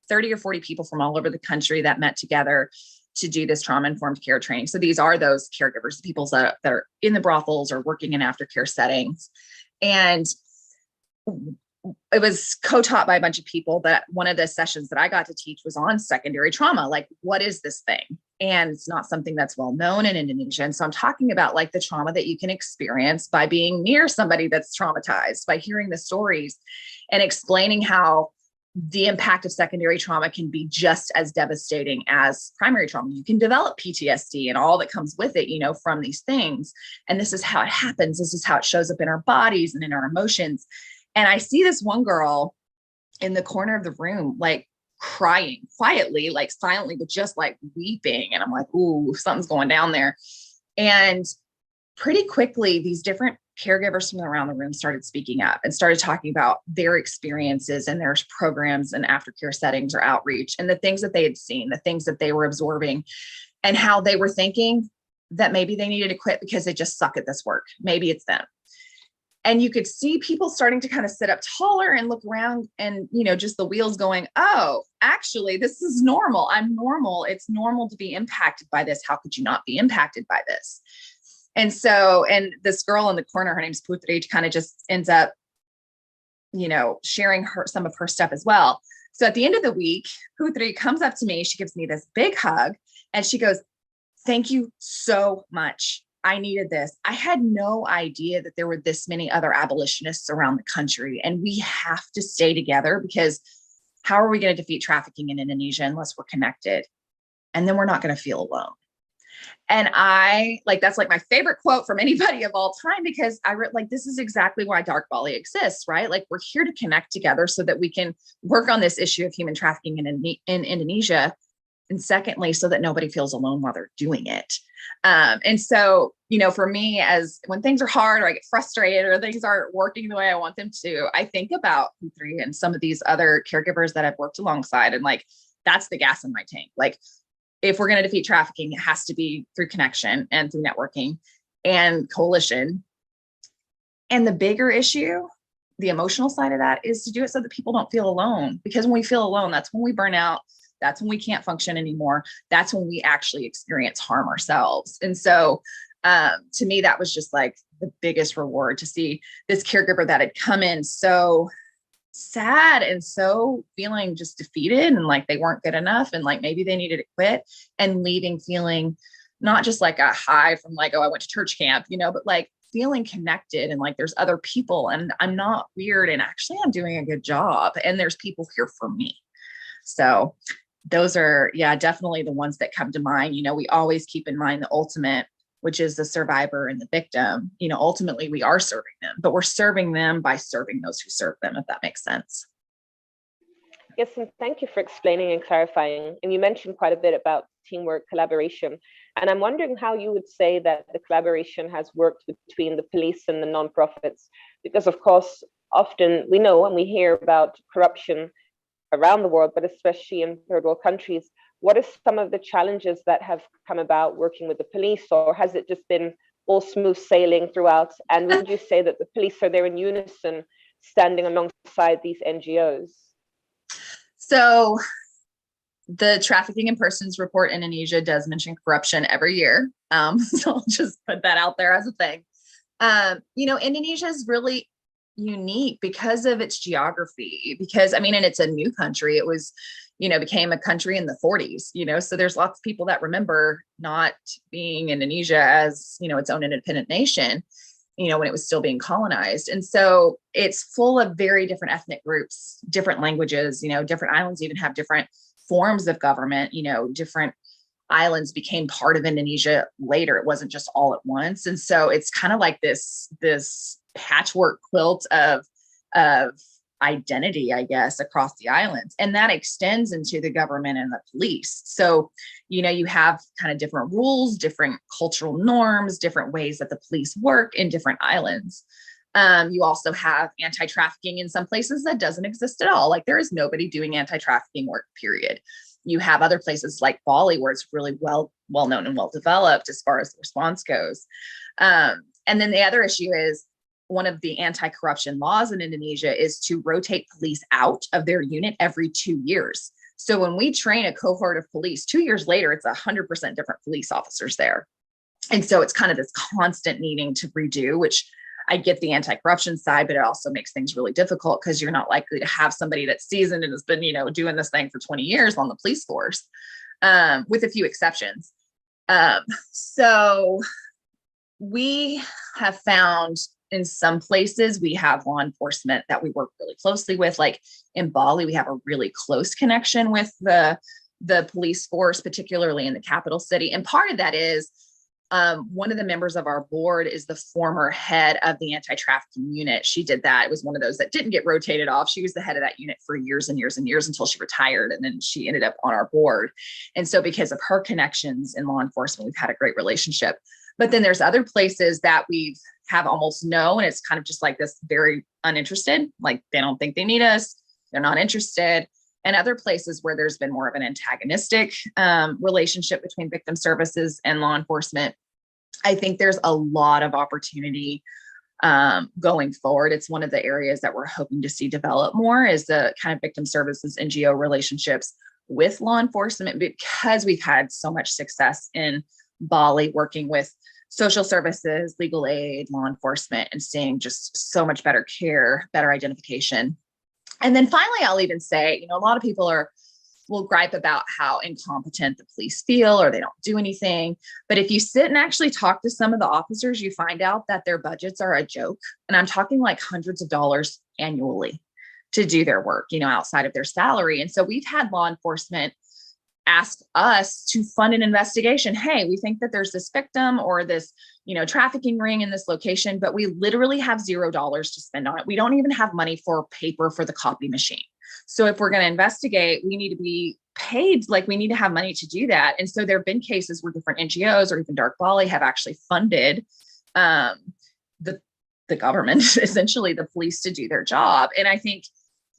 30 or 40 people from all over the country that met together to do this trauma-informed care training. So these are those caregivers, the people that are in the brothels or working in aftercare settings. And it was co-taught by a bunch of people, but one of the sessions that I got to teach was on secondary trauma. Like, what is this thing? And it's not something that's well known in Indonesia. And so I'm talking about like the trauma that you can experience by being near somebody that's traumatized, by hearing the stories and explaining how the impact of secondary trauma can be just as devastating as primary trauma. You can develop PTSD and all that comes with it, from these things. And this is how it happens. This is how it shows up in our bodies and in our emotions. And I see this one girl in the corner of the room, like crying quietly, like silently, but just like weeping. And I'm like, ooh, something's going down there. And pretty quickly, these different caregivers from around the room started speaking up and started talking about their experiences and their programs and aftercare settings or outreach, and the things that they had seen, the things that they were absorbing, and how they were thinking, that maybe they needed to quit because they just suck at this work. Maybe it's them. And you could see people starting to kind of sit up taller and look around and, just the wheels going, oh, actually, this is normal. I'm normal. It's normal to be impacted by this. How could you not be impacted by this? And so, and this girl in the corner, her name's Putri, kind of just ends up, sharing some of her stuff as well. So at the end of the week, Putri comes up to me, she gives me this big hug and she goes, thank you so much. I needed this. I had no idea that there were this many other abolitionists around the country, and we have to stay together, because how are we going to defeat trafficking in Indonesia unless we're connected? And then we're not going to feel alone. And that's like my favorite quote from anybody of all time, because this is exactly why Dark Bali exists, right? Like, we're here to connect together so that we can work on this issue of human trafficking in Indonesia. And secondly, so that nobody feels alone while they're doing it. And so, for me, as when things are hard or I get frustrated or things aren't working the way I want them to, I think about Putri and some of these other caregivers that I've worked alongside. And that's the gas in my tank. Like, if we're going to defeat trafficking, it has to be through connection and through networking and coalition. And the bigger issue, the emotional side of that, is to do it so that people don't feel alone. Because when we feel alone, that's when we burn out. That's when we can't function anymore. That's when we actually experience harm ourselves. And so to me, that was just like the biggest reward, to see this caregiver that had come in so sad and so feeling just defeated and like they weren't good enough and like maybe they needed to quit, and leaving feeling not just like a high from like, oh, I went to church camp, but like feeling connected and like there's other people and I'm not weird and actually I'm doing a good job and there's people here for me. So those are, definitely the ones that come to mind. We always keep in mind the ultimate, which is the survivor and the victim. Ultimately we are serving them, but we're serving them by serving those who serve them, if that makes sense. Yes, and thank you for explaining and clarifying. And you mentioned quite a bit about teamwork, collaboration. And I'm wondering how you would say that the collaboration has worked between the police and the nonprofits, because of course, often we know and we hear about corruption around the world, but especially in third world countries. What are some of the challenges that have come about working with the police, or has it just been all smooth sailing throughout? And would you say that the police are there in unison, standing alongside these NGOs? So the Trafficking in Persons report in Indonesia does mention corruption every year. So I'll just put that out there as a thing. Indonesia is really unique because of its geography, because and it's a new country. It was, became a country in the 40s, so there's lots of people that remember not being Indonesia as, its own independent nation, when it was still being colonized. And so it's full of very different ethnic groups, different languages, different islands even have different forms of government, different islands became part of Indonesia later. It wasn't just all at once. And so it's kind of like this patchwork quilt of identity, I guess, across the islands. And that extends into the government and the police. So, you have kind of different rules, different cultural norms, different ways that the police work in different islands. You also have anti-trafficking in some places that doesn't exist at all. Like, there is nobody doing anti-trafficking work, period. You have other places like Bali where it's really well known and well developed as far as the response goes. And then the other issue is, one of the anti-corruption laws in Indonesia is to rotate police out of their unit every 2 years. So when we train a cohort of police, 2 years later, it's 100% different police officers there. And so it's kind of this constant needing to redo, which I get the anti-corruption side, but it also makes things really difficult because you're not likely to have somebody that's seasoned and has been, doing this thing for 20 years on the police force, with a few exceptions. So we have found in some places we have law enforcement that we work really closely with. Like in Bali, we have a really close connection with the police force, particularly in the capital city. And part of that is one of the members of our board is the former head of the anti-trafficking unit. She did that. It was one of those that didn't get rotated off. She was the head of that unit for years and years and years until she retired. And then she ended up on our board. And so because of her connections in law enforcement, we've had a great relationship. But then there's other places that we have almost no, and it's kind of just like this very uninterested, like they don't think they need us. They're not interested. And other places where there's been more of an antagonistic relationship between victim services and law enforcement. I think there's a lot of opportunity going forward. It's one of the areas that we're hoping to see develop more, is the kind of victim services NGO relationships with law enforcement, because we've had so much success in Bali working with social services, legal aid, law enforcement, and seeing just so much better care, better identification. And then finally, I'll even say, a lot of people will gripe about how incompetent the police feel, or they don't do anything. But if you sit and actually talk to some of the officers, you find out that their budgets are a joke. And I'm talking like hundreds of dollars annually to do their work, outside of their salary. And so we've had law enforcement ask us to fund an investigation. Hey, we think that there's this victim or this, trafficking ring in this location, but we literally have $0 to spend on it. We don't even have money for paper for the copy machine. So if we're going to investigate, we need to be paid, like we need to have money to do that. And so there have been cases where different NGOs or even Dark Bali have actually funded the government, essentially the police, to do their job. And I think,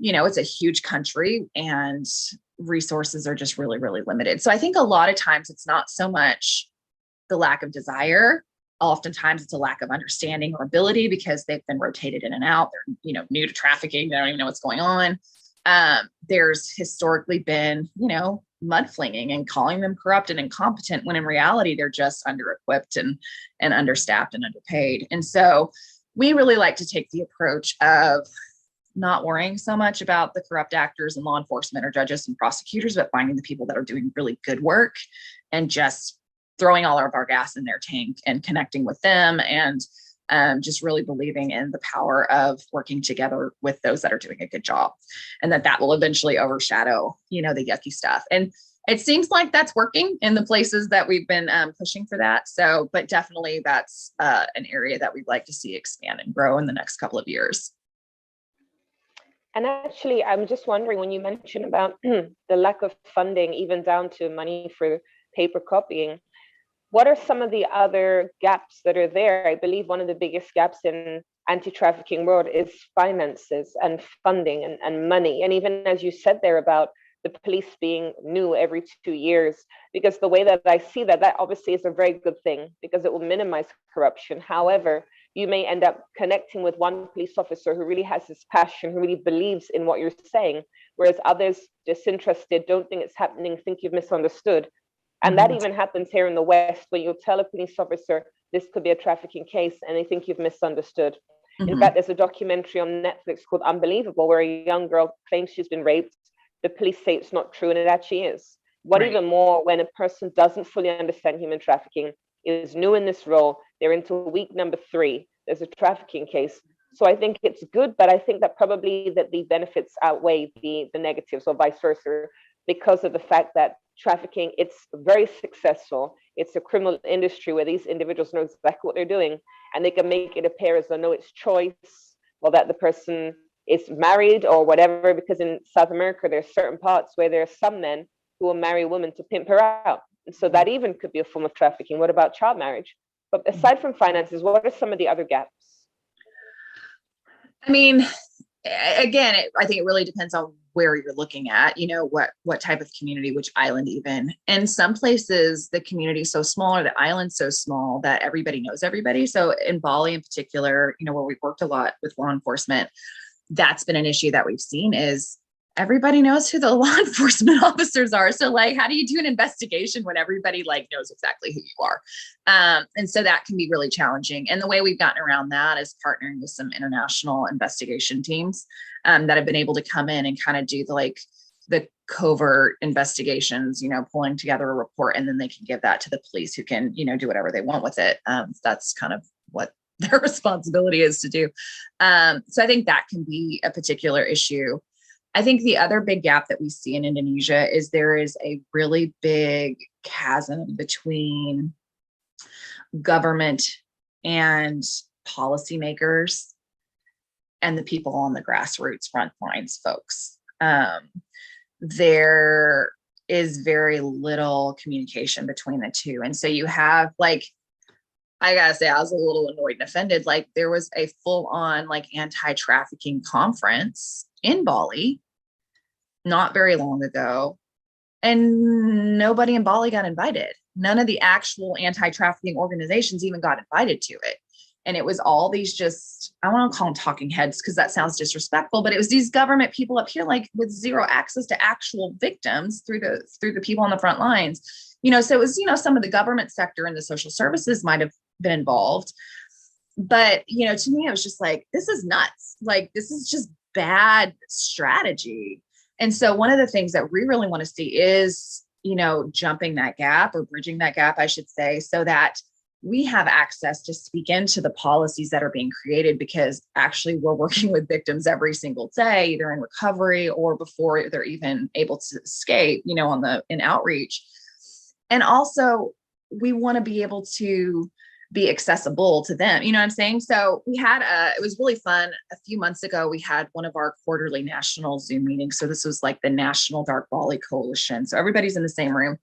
it's a huge country and resources are just really, really limited. So I think a lot of times it's not so much the lack of desire. Oftentimes it's a lack of understanding or ability, because they've been rotated in and out. They're, new to trafficking. They don't even know what's going on. There's historically been, mudflinging and calling them corrupt and incompetent, when in reality, they're just under-equipped and understaffed and underpaid. And so we really like to take the approach of not worrying so much about the corrupt actors in law enforcement or judges and prosecutors, but finding the people that are doing really good work and just throwing all of our gas in their tank and connecting with them, and just really believing in the power of working together with those that are doing a good job, and that will eventually overshadow, the yucky stuff. And it seems like that's working in the places that we've been pushing for that. So, but definitely that's an area that we'd like to see expand and grow in the next couple of years. And actually, I'm just wondering, when you mentioned about the lack of funding, even down to money for paper copying, what are some of the other gaps that are there? I believe one of the biggest gaps in anti-trafficking world is finances and funding and money. And even as you said there about the police being new every 2 years, because the way that I see that obviously is a very good thing, because it will minimize corruption. However, you may end up connecting with one police officer who really has this passion, who really believes in what you're saying, whereas others, disinterested, don't think it's happening, think you've misunderstood. And that even happens here in the West, when you'll tell a police officer this could be a trafficking case and they think you've misunderstood. In fact, there's a documentary on Netflix called Unbelievable, where a young girl claims she's been raped. The police say it's not true, and it actually is. What right. Even more, when a person doesn't fully understand human trafficking, is new in this role, they're into week number 3, there's a trafficking case. So I think it's good, but I think that probably that the benefits outweigh the negatives, or vice versa, because of the fact that trafficking, it's very successful. It's a criminal industry where these individuals know exactly what they're doing, and they can make it appear as though no, it's choice, or that the person is married or whatever, because in South America, there's certain parts where there are some men who will marry a woman to pimp her out. And so that even could be a form of trafficking. What about child marriage? But aside from finances, what are some of the other gaps? I mean, again, I think it really depends on where you're looking at, what type of community, which island even. In some places, the community is so small, or the island's so small, that everybody knows everybody. So in Bali in particular, where we've worked a lot with law enforcement, that's been an issue that we've seen, is everybody knows who the law enforcement officers are. So like, how do you do an investigation when everybody knows exactly who you are? And so that can be really challenging. And the way we've gotten around that is partnering with some international investigation teams that have been able to come in and kind of do the covert investigations, pulling together a report, and then they can give that to the police, who can, do whatever they want with it. That's kind of what their responsibility is to do. So I think that can be a particular issue. I think the other big gap that we see in Indonesia is there is a really big chasm between government and policymakers and the people on the grassroots front lines folks. There is very little communication between the two. And so you have I gotta say, I was a little annoyed and offended. There was a full-on anti-trafficking conference in Bali not very long ago, and nobody in Bali got invited. None of the actual anti-trafficking organizations even got invited to it. And it was all these just, I want to call them talking heads because that sounds disrespectful, but it was these government people up here, like with zero access to actual victims through the people on the front lines. So it was, some of the government sector and the social services might have been involved. But, to me, it was just like, this is nuts. Like, this is just bad strategy. And so one of the things that we really want to see is, jumping that gap or bridging that gap, I should say, so that we have access to speak into the policies that are being created, because actually we're working with victims every single day, either in recovery or before they're even able to escape, in outreach. And also we want to be able to be accessible to them. You know what I'm saying? So we had it was really fun. A few months ago, we had one of our quarterly national Zoom meetings. So this was like the National Dark Bali Coalition. So everybody's in the same room.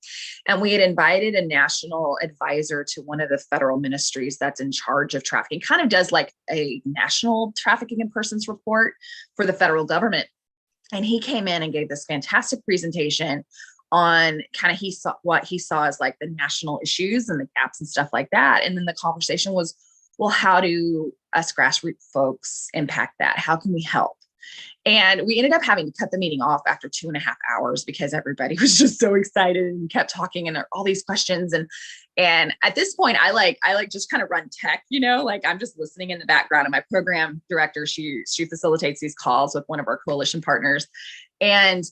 And we had invited a national advisor to one of the federal ministries that's in charge of trafficking, kind of does like a national trafficking in persons report for the federal government. And he came in and gave this fantastic presentation on kind of what he saw as like the national issues and the gaps and stuff like that. And then the conversation was, well, how do us grassroots folks impact that? How can we help? And we ended up having to cut the meeting off after 2.5 hours because everybody was just so excited and kept talking and all these questions. And at this point, I just kind of run tech, like I'm just listening in the background. And my program director, she facilitates these calls with one of our coalition partners. And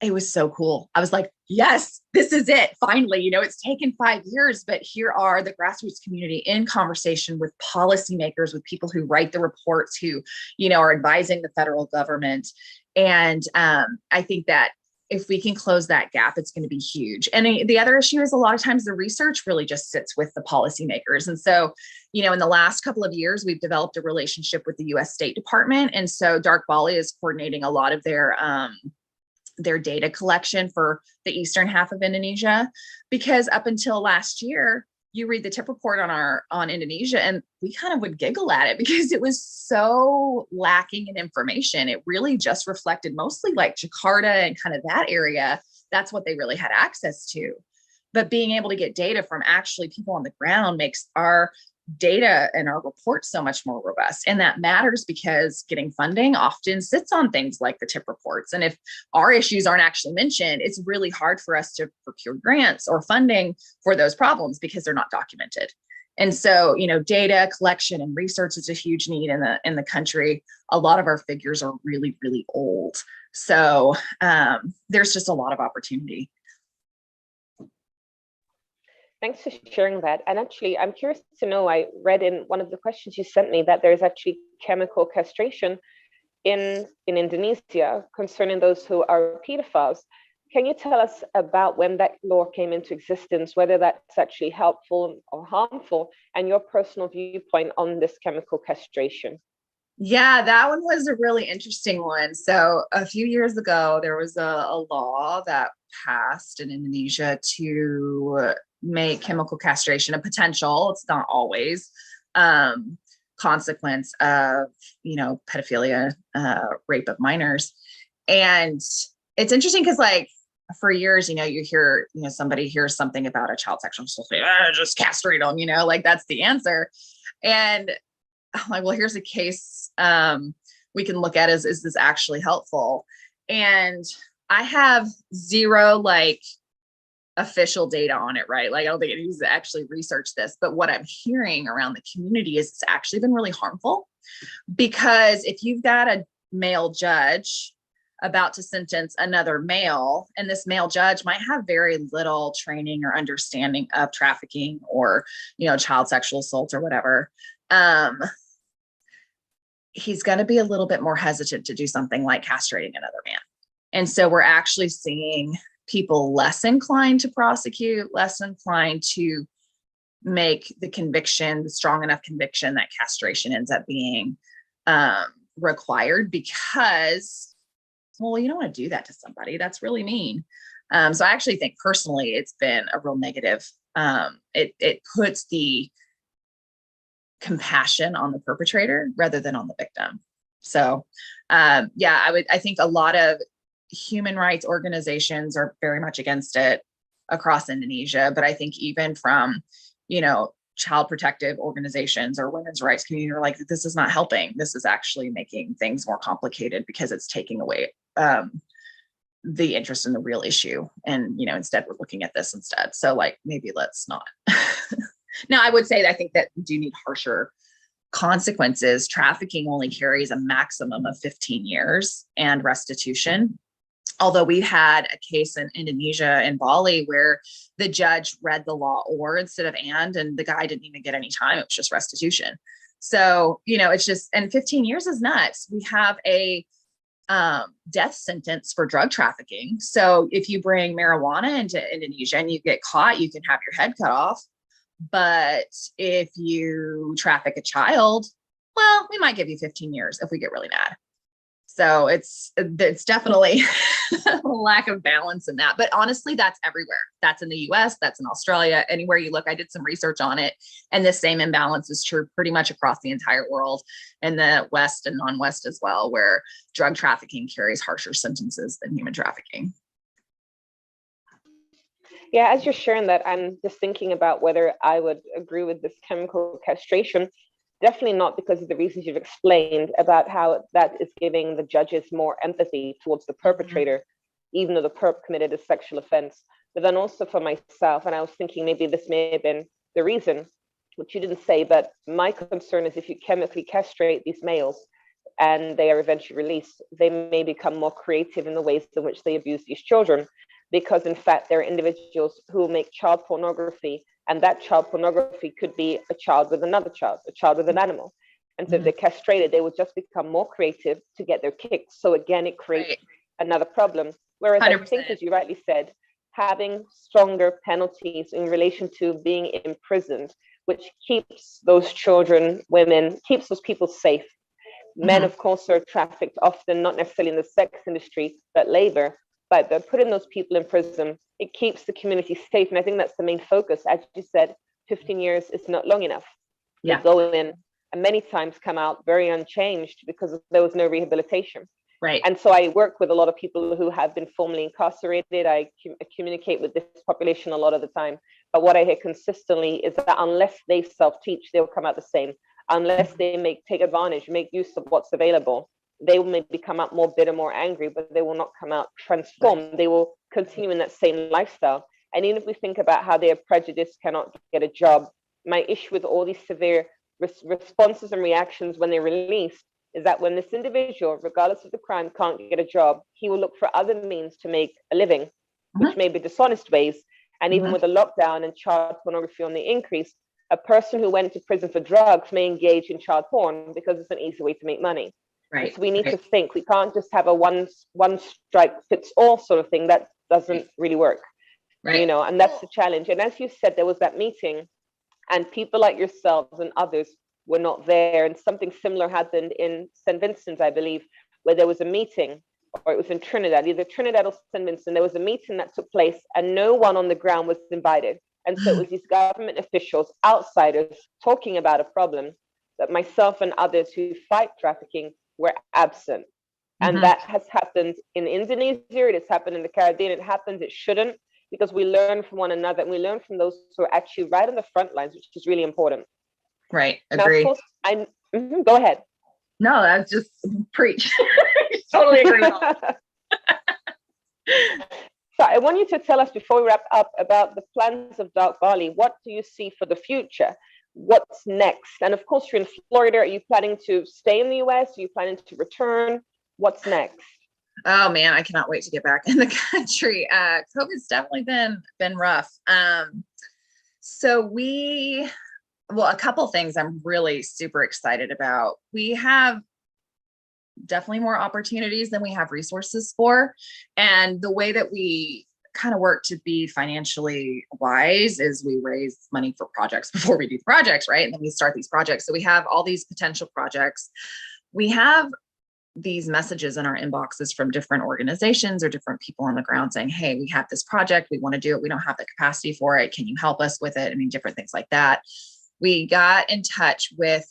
it was so cool. I was like, yes, this is it. Finally, it's taken 5 years, but here are the grassroots community in conversation with policymakers, with people who write the reports, who, are advising the federal government. And I think that if we can close that gap, it's going to be huge. And the other issue is a lot of times the research really just sits with the policymakers. And so, in the last couple of years, we've developed a relationship with the U.S. State Department. And so Dark Bali is coordinating a lot of their data collection for the eastern half of Indonesia, because up until last year, you read the tip report on Indonesia and we kind of would giggle at it because it was so lacking in information. It really just reflected mostly like Jakarta and kind of that area. That's what they really had access to. But being able to get data from actually people on the ground makes our data and our reports so much more robust. And that matters because getting funding often sits on things like the tip reports. And if our issues aren't actually mentioned, it's really hard for us to procure grants or funding for those problems because they're not documented. And so, data collection and research is a huge need in the country. A lot of our figures are really, really old. So there's just a lot of opportunity. Thanks for sharing that. And actually, I'm curious to know, I read in one of the questions you sent me that there's actually chemical castration in Indonesia concerning those who are pedophiles. Can you tell us about when that law came into existence, whether that's actually helpful or harmful, and your personal viewpoint on this chemical castration? Yeah, that one was a really interesting one. So a few years ago, there was a law that passed in Indonesia to make chemical castration a potential, it's not always, consequence of, pedophilia, rape of minors. And it's interesting because like for years, you hear, somebody hears something about a child sexual assault, just castrate them, like that's the answer. And I'm like, well, here's a case we can look at is this actually helpful? And I have zero official data on it, right? Like I don't think it needs to actually research this, but what I'm hearing around the community is it's actually been really harmful, because if you've got a male judge about to sentence another male, and this male judge might have very little training or understanding of trafficking or, child sexual assault or whatever, he's going to be a little bit more hesitant to do something like castrating another man. And so we're actually seeing people less inclined to prosecute, less inclined to make the strong enough conviction that castration ends up being required, because, well, you don't want to do that to somebody. That's really mean. So I actually think personally, it's been a real negative. It puts the compassion on the perpetrator rather than on the victim. So I think a lot of human rights organizations are very much against it across Indonesia. But I think even from, child protective organizations or women's rights community are like, this is not helping. This is actually making things more complicated because it's taking away the interest in the real issue. And, instead we're looking at this instead. So like, maybe let's not. Now, I would say that I think that we do need harsher consequences. Trafficking only carries a maximum of 15 years and restitution. Although we had a case in Indonesia, in Bali, where the judge read the law or instead of and the guy didn't even get any time. It was just restitution. So, it's just, and 15 years is nuts. We have a death sentence for drug trafficking. So if you bring marijuana into Indonesia and you get caught, you can have your head cut off. But if you traffic a child, well, we might give you 15 years if we get really mad. So it's definitely a lack of balance in that. But honestly, that's everywhere. That's in the US, that's in Australia, anywhere you look. I did some research on it. And the same imbalance is true pretty much across the entire world, in the West and non-West as well, where drug trafficking carries harsher sentences than human trafficking. Yeah, as you're sharing that, I'm just thinking about whether I would agree with this chemical castration. Definitely not because of the reasons you've explained about how that is giving the judges more empathy towards the perpetrator, even though the perp committed a sexual offense. But then also for myself, and I was thinking maybe this may have been the reason, which you didn't say, but my concern is if you chemically castrate these males and they are eventually released, they may become more creative in the ways in which they abuse these children. Because in fact, there are individuals who make child pornography, and that child pornography could be a child with another child, a child with an animal. And so if they're castrated, they will just become more creative to get their kicks. So again, it creates another problem. Whereas 100%. I think, as you rightly said, having stronger penalties in relation to being imprisoned, which keeps those children, women, keeps those people safe. Men, of course, are trafficked often, not necessarily in the sex industry, but labor. But by putting those people in prison, it keeps the community safe. And I think that's the main focus. As you said, 15 years is not long enough. They go in and many times come out very unchanged because there was no rehabilitation. Right. And so I work with a lot of people who have been formerly incarcerated. I communicate with this population a lot of the time. But what I hear consistently is that unless they self-teach, they'll come out the same. Unless they take advantage, make use of what's available, they will maybe come out more bitter, more angry, but they will not come out transformed. Right. They will continue in that same lifestyle. And even if we think about how they are prejudiced, cannot get a job, my issue with all these severe responses and reactions when they're released is that when this individual, regardless of the crime, can't get a job, he will look for other means to make a living, which may be dishonest ways. And even with the lockdown and child pornography on the increase, a person who went to prison for drugs may engage in child porn because it's an easy way to make money. Right. So we need to think. We can't just have a one strike fits all sort of thing. That doesn't really work. Right. And that's the challenge. And as you said, there was that meeting and people like yourselves and others were not there. And something similar happened in St. Vincent, I believe, where there was a meeting, or it was in Trinidad, either Trinidad or St. Vincent. There was a meeting that took place and no one on the ground was invited. And so it was these government officials, outsiders, talking about a problem that myself and others who fight trafficking were absent. And that has happened in Indonesia, it has happened in the Caribbean, it shouldn't, because we learn from one another and we learn from those who are actually right on the front lines, which is really important. Right, agree. Now, of course, go ahead. No, that's just preach. Totally agree with that. So I want you to tell us before we wrap up about the plans of Dark Bali. What do you see for the future? What's next? And of course, you're in Florida. Are you planning to stay in the US? Are you planning to return? What's next? Oh man, I cannot wait to get back in the country. COVID's definitely been rough. So a couple things I'm really super excited about. We have definitely more opportunities than we have resources for. And the way that we kind of work to be financially wise is we raise money for projects before we do the projects, right? And then we start these projects. So we have all these potential projects. We have these messages in our inboxes from different organizations or different people on the ground saying, hey, we have this project, we want to do it, we don't have the capacity for it, can you help us with it? I mean, different things like that. We got in touch with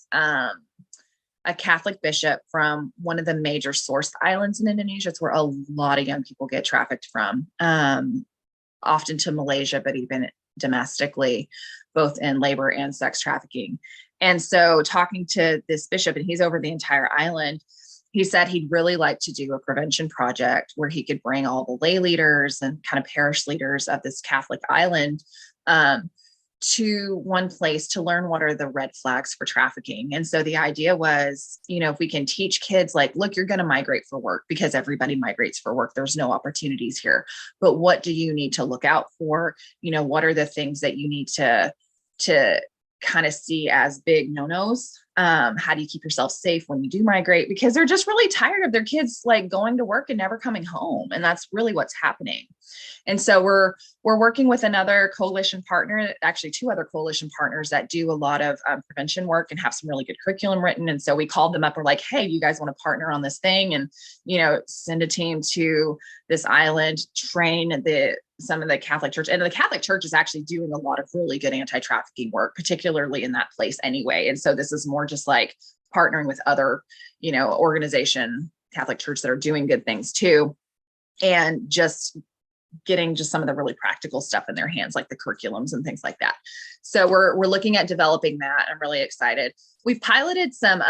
a Catholic bishop from one of the major source islands in Indonesia. It's where a lot of young people get trafficked from, often to Malaysia, but even domestically, both in labor and sex trafficking. And so talking to this bishop, and he's over the entire island, he said he'd really like to do a prevention project where he could bring all the lay leaders and kind of parish leaders of this Catholic island to one place to learn what are the red flags for trafficking. And so the idea was, if we can teach kids, like, look, you're going to migrate for work because everybody migrates for work. There's no opportunities here. But what do you need to look out for? What are the things that you need to kind of see as big no-nos? How do you keep yourself safe when you do migrate? Because they're just really tired of their kids like going to work and never coming home. And that's really what's happening. And so we're working with another coalition partner, actually two other coalition partners that do a lot of prevention work and have some really good curriculum written. And so we called them up. We're like, hey, you guys want to partner on this thing and, send a team to this island, train some of the Catholic Church. And the Catholic Church is actually doing a lot of really good anti-trafficking work, particularly in that place anyway. And so this is more just like partnering with other, organization, Catholic Church that are doing good things too. And just getting just some of the really practical stuff in their hands, like the curriculums and things like that. So we're looking at developing that. I'm really excited. We've piloted some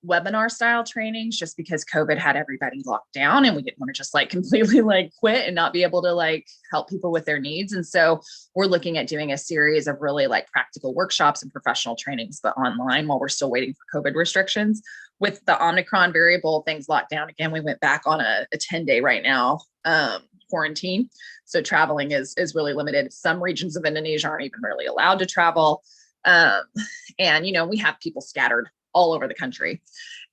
webinar style trainings just because COVID had everybody locked down and we didn't want to just like completely like quit and not be able to like help people with their needs. And so we're looking at doing a series of really like practical workshops and professional trainings, but online while we're still waiting for COVID restrictions. With the Omicron variable, things locked down again. We went back on a 10-day right now quarantine. So traveling is really limited. Some regions of Indonesia aren't even really allowed to travel. And, we have people scattered all over the country.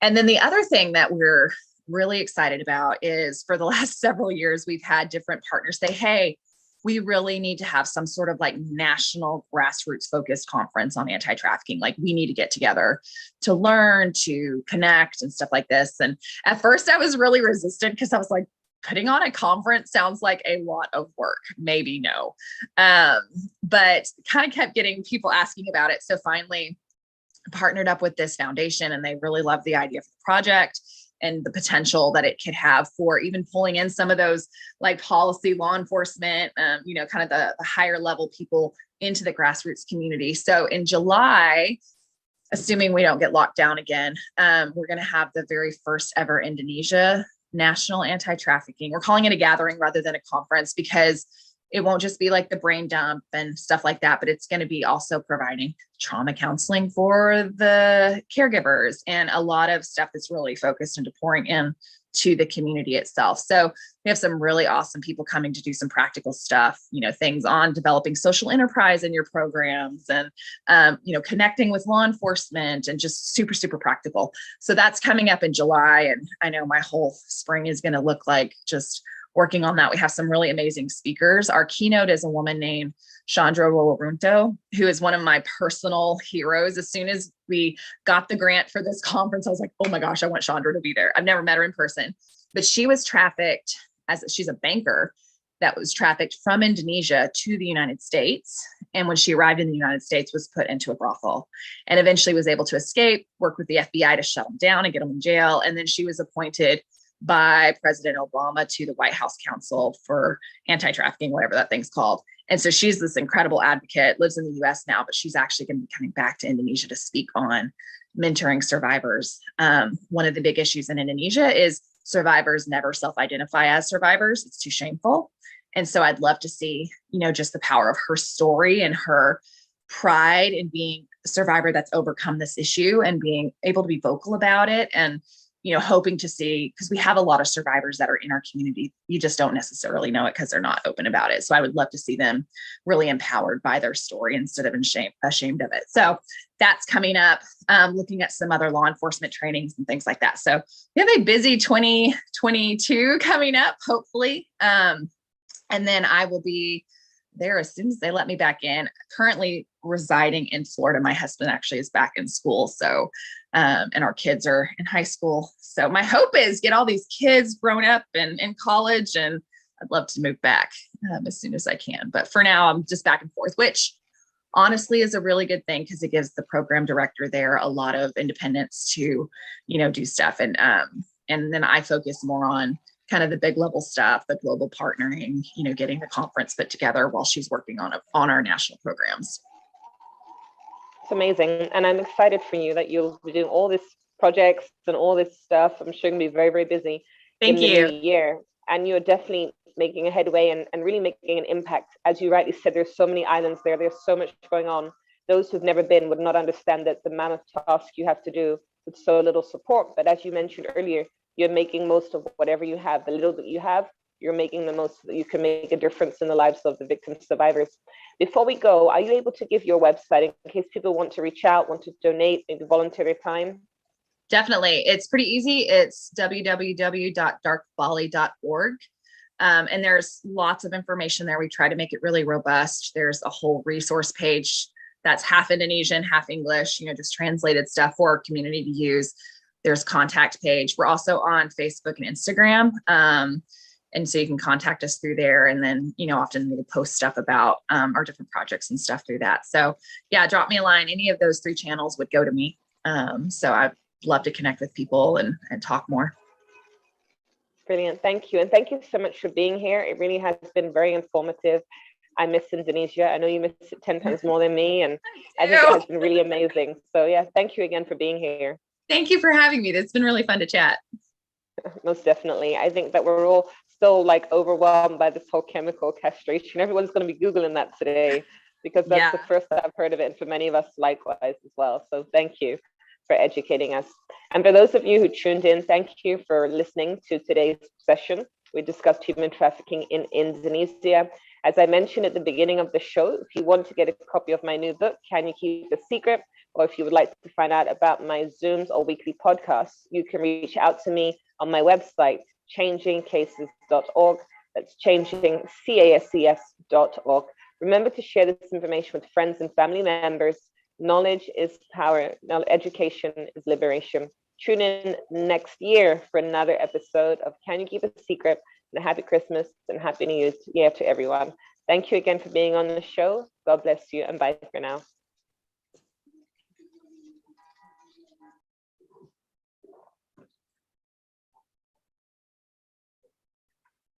And then the other thing that we're really excited about is for the last several years, we've had different partners say, hey, we really need to have some sort of like national grassroots focused conference on anti-trafficking. Like we need to get together to learn, to connect and stuff like this. And at first I was really resistant because I was like, putting on a conference sounds like a lot of work. Maybe no. But kind of kept getting people asking about it. So finally partnered up with this foundation and they really loved the idea of the project and the potential that it could have for even pulling in some of those like policy law enforcement, kind of the higher level people into the grassroots community. So in July, assuming we don't get locked down again, we're going to have the very first ever Indonesia National Anti-Trafficking. We're calling it a gathering rather than a conference because it won't just be like the brain dump and stuff like that, but it's going to be also providing trauma counseling for the caregivers and a lot of stuff that's really focused into pouring in to the community itself. So we have some really awesome people coming to do some practical stuff, things on developing social enterprise in your programs and, connecting with law enforcement and just super, super practical. So that's coming up in July. And I know my whole spring is going to look like just working on that. We have some really amazing speakers. Our keynote is a woman named Chandra Wawarunto, who is one of my personal heroes. As soon as we got the grant for this conference, I was like, oh my gosh, I want Chandra to be there. I've never met her in person, but she was trafficked she's a banker that was trafficked from Indonesia to the United States. And when she arrived in the United States, was put into a brothel and eventually was able to escape, work with the FBI to shut them down and get them in jail. And then she was appointed by President Obama to the White House Council for Anti-Trafficking, whatever that thing's called. And so she's this incredible advocate, lives in the US now, but she's actually going to be coming back to Indonesia to speak on mentoring survivors. One of the big issues in Indonesia is survivors never self-identify as survivors. It's too shameful. And so I'd love to see, just the power of her story and her pride in being a survivor that's overcome this issue and being able to be vocal about it. And hoping to see, because we have a lot of survivors that are in our community. You just don't necessarily know it because they're not open about it. So I would love to see them really empowered by their story instead of ashamed of it. So that's coming up, looking at some other law enforcement trainings and things like that. So we have a busy 2022 coming up, hopefully. And then I will be there as soon as they let me back in. Currently residing in Florida. My husband actually is back in school. So, and our kids are in high school. So my hope is get all these kids grown up and in college, and I'd love to move back as soon as I can. But for now, I'm just back and forth, which honestly is a really good thing because it gives the program director there a lot of independence to, do stuff. And then I focus more on kind of the big level stuff, the global partnering, getting the conference put together while she's working on our national programs. It's amazing. And I'm excited for you that you'll be doing all these projects and all this stuff. I'm sure you're going to be very, very busy in the new year. And you're definitely making a headway and really making an impact. As you rightly said, there's so many islands there. There's so much going on. Those who've never been would not understand that the mammoth task you have to do with so little support. But as you mentioned earlier, you're making most of whatever you have, the little that you have, you're making the most so that you can make a difference in the lives of the victim survivors. Before we go, are you able to give your website in case people want to reach out, want to donate, maybe volunteer their time? Definitely. It's pretty easy. It's www.darkbali.org. And there's lots of information there. We try to make it really robust. There's a whole resource page that's half Indonesian, half English, just translated stuff for our community to use. There's contact page. We're also on Facebook and Instagram. And so you can contact us through there. And then, often we'll post stuff about our different projects and stuff through that. So yeah, drop me a line. Any of those 3 channels would go to me. So I'd love to connect with people and talk more. Brilliant. Thank you. And thank you so much for being here. It really has been very informative. I miss Indonesia. I know you miss it 10 times more than me. And I think it has been really amazing. So yeah, thank you again for being here. Thank you for having me. It's been really fun to chat. Most definitely. I think that we're all still overwhelmed by this whole chemical castration. Everyone's going to be Googling that today because that's the first I've heard of it. And for many of us, likewise as well. So thank you for educating us. And for those of you who tuned in, thank you for listening to today's session. We discussed human trafficking in Indonesia. As I mentioned at the beginning of the show, if you want to get a copy of my new book, Can You Keep a Secret? Or if you would like to find out about my Zooms or weekly podcasts, you can reach out to me on my website, changingcases.org. That's changingcases.org. Remember to share this information with friends and family members. Knowledge is power. Education is liberation. Tune in next year for another episode of Can You Keep a Secret? And a happy Christmas and happy New Year to everyone. Thank you again for being on the show. God bless you and bye for now.